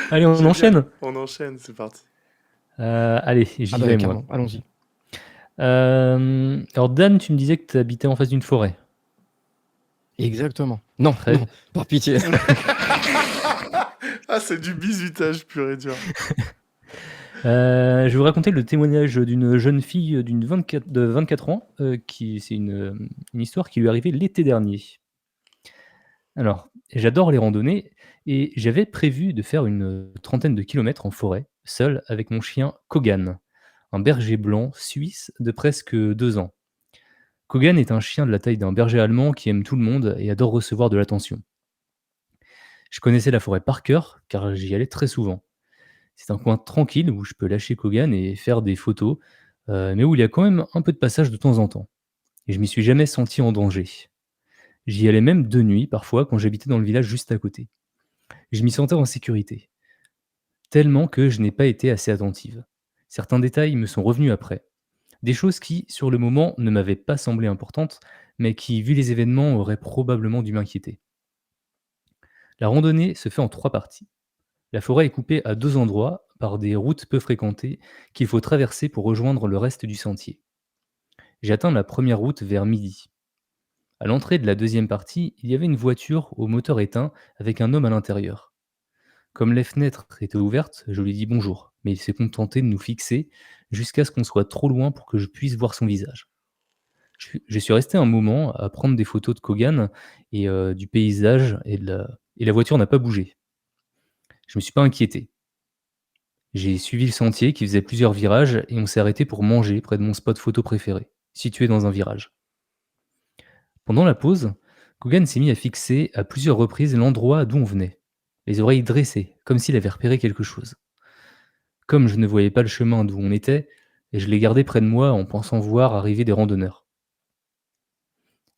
Allez, on Génial. enchaîne. On enchaîne, c'est parti. Allez, Ah j'y bah vais moi. carrément, allons-y. Alors Dan, tu me disais que tu habitais en face d'une forêt. Exactement. Non, Très. non, par pitié. Ah, c'est du bizutage pur et dur. Je vais vous raconter le témoignage d'une jeune fille de 24 ans, c'est une histoire qui lui est arrivée l'été dernier. Alors, j'adore les randonnées et j'avais prévu de faire une trentaine de kilomètres en forêt, seul avec mon chien Kogan, un berger blanc suisse de presque 2 ans. Kogan est un chien de la taille d'un berger allemand qui aime tout le monde et adore recevoir de l'attention. Je connaissais la forêt par cœur car j'y allais très souvent. C'est un coin tranquille où je peux lâcher Kogan et faire des photos, mais où il y a quand même un peu de passage de temps en temps. Et je m'y suis jamais senti en danger. J'y allais même de nuit parfois quand j'habitais dans le village juste à côté. Je m'y sentais en sécurité, tellement que je n'ai pas été assez attentive. Certains détails me sont revenus après. Des choses qui, sur le moment, ne m'avaient pas semblé importantes, mais qui, vu les événements, auraient probablement dû m'inquiéter. La randonnée se fait en 3 parties. La forêt est coupée à 2 endroits par des routes peu fréquentées qu'il faut traverser pour rejoindre le reste du sentier. J'ai atteint la première route vers midi. À l'entrée de la deuxième partie, il y avait une voiture au moteur éteint avec un homme à l'intérieur. Comme les fenêtres étaient ouvertes, je lui ai dit bonjour, mais il s'est contenté de nous fixer jusqu'à ce qu'on soit trop loin pour que je puisse voir son visage. Je suis resté un moment à prendre des photos de Kogan et du paysage et la voiture n'a pas bougé. Je me suis pas inquiété. J'ai suivi le sentier qui faisait plusieurs virages et on s'est arrêté pour manger près de mon spot photo préféré, situé dans un virage. Pendant la pause, Kogan s'est mis à fixer à plusieurs reprises l'endroit d'où on venait, les oreilles dressées, comme s'il avait repéré quelque chose. Comme je ne voyais pas le chemin d'où on était, je l'ai gardé près de moi en pensant voir arriver des randonneurs.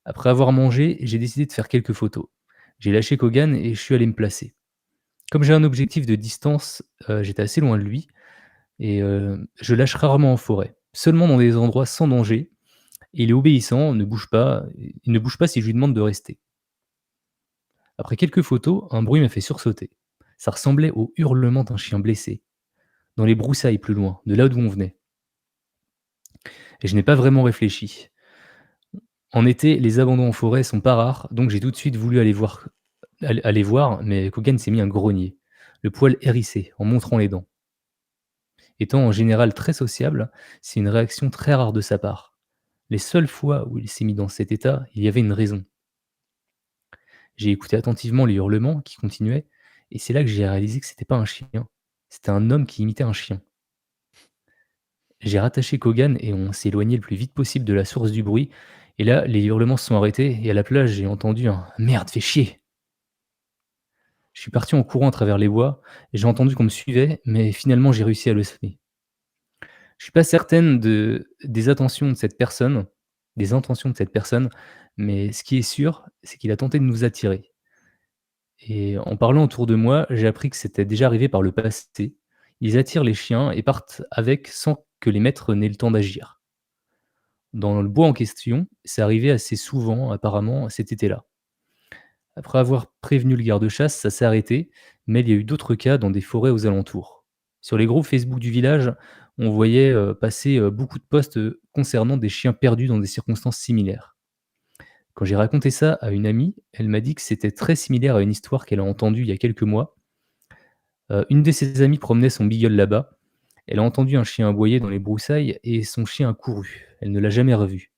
Après avoir mangé, j'ai décidé de faire quelques photos. J'ai lâché Kogan et je suis allé me placer. Comme j'ai un objectif de distance, j'étais assez loin de lui et je lâche rarement en forêt, seulement dans des endroits sans danger. Et il est obéissant, il ne bouge pas si je lui demande de rester. Après quelques photos, un bruit m'a fait sursauter. Ça ressemblait au hurlement d'un chien blessé, dans les broussailles plus loin, de là d'où on venait. Et je n'ai pas vraiment réfléchi. En été, les abandons en forêt sont pas rares, donc j'ai tout de suite voulu aller voir, mais Kogan s'est mis à grogner, le poil hérissé, en montrant les dents. Étant en général très sociable, c'est une réaction très rare de sa part. Les seules fois où il s'est mis dans cet état, il y avait une raison. J'ai écouté attentivement les hurlements qui continuaient, et c'est là que j'ai réalisé que c'était pas un chien, c'était un homme qui imitait un chien. J'ai rattaché Kogan et on s'est éloigné le plus vite possible de la source du bruit, et là, les hurlements se sont arrêtés, et à la place, j'ai entendu un merde, fais chier. Je suis parti en courant à travers les bois, et j'ai entendu qu'on me suivait, mais finalement, j'ai réussi à le semer. Je suis pas certaine des intentions de cette personne, mais ce qui est sûr, c'est qu'il a tenté de nous attirer. Et en parlant autour de moi, j'ai appris que c'était déjà arrivé par le passé. Ils attirent les chiens et partent avec sans que les maîtres n'aient le temps d'agir. Dans le bois en question, c'est arrivé assez souvent apparemment cet été-là. Après avoir prévenu le garde-chasse, ça s'est arrêté, mais il y a eu d'autres cas dans des forêts aux alentours. Sur les groupes Facebook du village, on voyait passer beaucoup de posts concernant des chiens perdus dans des circonstances similaires. Quand j'ai raconté ça à une amie, elle m'a dit que c'était très similaire à une histoire qu'elle a entendue il y a quelques mois. Une de ses amies promenait son beagle là-bas. Elle a entendu un chien aboyer dans les broussailles et son chien a couru. Elle ne l'a jamais revu.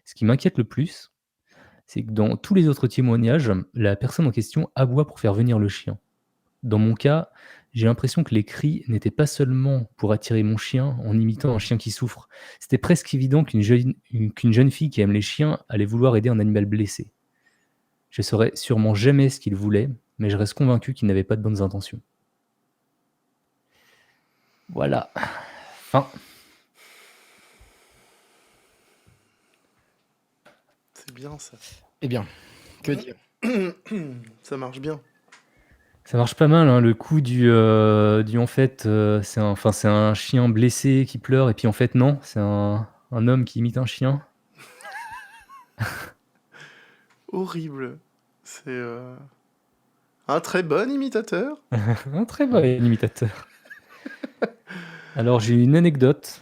Ce qui m'inquiète le plus, c'est que dans tous les autres témoignages, la personne en question aboie pour faire venir le chien. Dans mon cas, j'ai l'impression que les cris n'étaient pas seulement pour attirer mon chien en imitant un chien qui souffre. C'était presque évident qu'une jeune fille qui aime les chiens allait vouloir aider un animal blessé. Je saurais sûrement jamais ce qu'il voulait, mais je reste convaincu qu'il n'avait pas de bonnes intentions. Voilà. Fin. C'est bien ça. Eh bien, que dire? Ça marche bien. Ça marche pas mal, hein, le coup du en fait, c'est un chien blessé qui pleure et puis en fait non, c'est un homme qui imite un chien. Horrible. C'est Un très bon imitateur. Un très bon imitateur. Alors, j'ai une anecdote.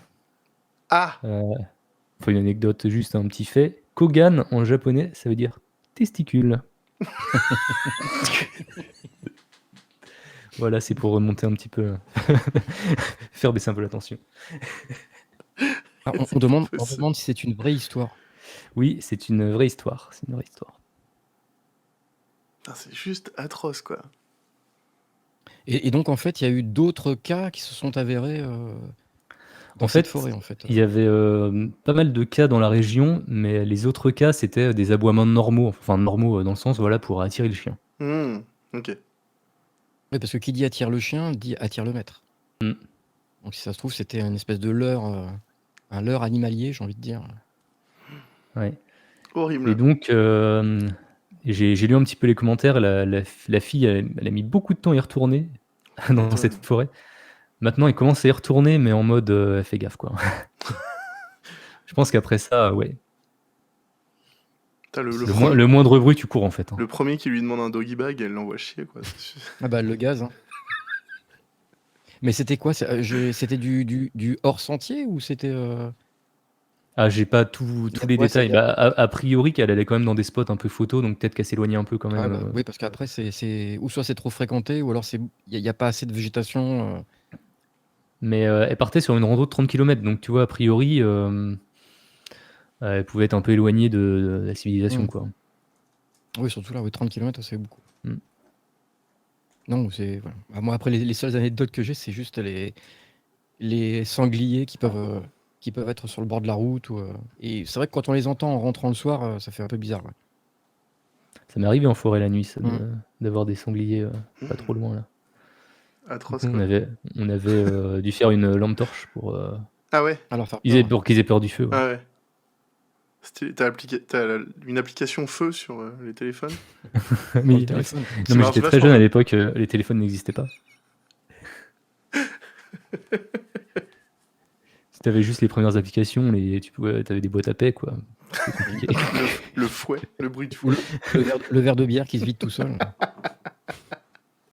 Ah, Enfin, une anecdote, juste un petit fait. Kogan, en japonais, ça veut dire testicule. Voilà, c'est pour remonter un petit peu. Faire baisser un peu la tension. Ah, C'est on demande possible. si c'est une vraie histoire. Oui, c'est une vraie histoire. C'est une vraie histoire. Putain, c'est juste atroce, quoi. Et donc, en fait, il y a eu d'autres cas qui se sont avérés dans En cette fait, forêt, en fait. il y avait pas mal de cas dans la région, mais les autres cas, c'était des aboiements normaux. Enfin, normaux dans le sens, voilà, pour attirer le chien. Ok. Oui, parce que qui dit attire le chien, dit attire le maître. Mm. Donc, si ça se trouve, c'était une espèce de leurre, un leurre animalier, j'ai envie de dire. Ouais. Horrible. Et donc, j'ai lu un petit peu les commentaires. La fille, elle a mis beaucoup de temps à y retourner dans Putain. cette forêt. Maintenant, elle commence à y retourner, mais en mode fais gaffe, quoi. Je pense qu'après ça, ouais. Putain, Le moindre bruit, tu cours en fait. Hein. le premier qui lui demande un doggy bag, elle l'envoie chier, quoi. Ah bah, le gaz. Hein. Mais c'était quoi? C'était du hors sentier ou c'était. Ah, j'ai pas tous les Ouais, détails. Bah, a priori, qu'elle allait quand même dans des spots un peu photos, donc peut-être qu'elle s'éloignait un peu quand même. Ah bah, oui, parce qu'après, ou soit c'est trop fréquenté, ou alors il n'y a pas assez de végétation. Mais elle partait sur une rando de 30 km, donc tu vois, a priori, elle pouvait être un peu éloignée de la civilisation, quoi. Oui, surtout là, 30 km, c'est beaucoup. Mm. Non, c'est. Voilà. Bah, moi, après, les seules anecdotes que j'ai, c'est juste les sangliers qui peuvent être sur le bord de la route. Et c'est vrai que quand on les entend en rentrant le soir, ça fait un peu bizarre. Ouais. Ça m'est arrivé en forêt la nuit, ça, d'avoir des sangliers pas trop loin là. Atroce, Du coup, quoi. on avait dû faire une lampe torche pour, Ah ouais. Alors, faire pour qu'ils aient peur du feu. Ouais. Ah ouais. T'as une application feu sur les téléphones. Mais, téléphone. non, mais marche j'étais très vachement jeune à bien. l'époque, les téléphones n'existaient pas. Si t'avais juste les premières applications, t'avais des boîtes à paix, quoi. C'était compliqué. Le fouet, le bruit de fouet. Le verre de bière qui se vide tout seul.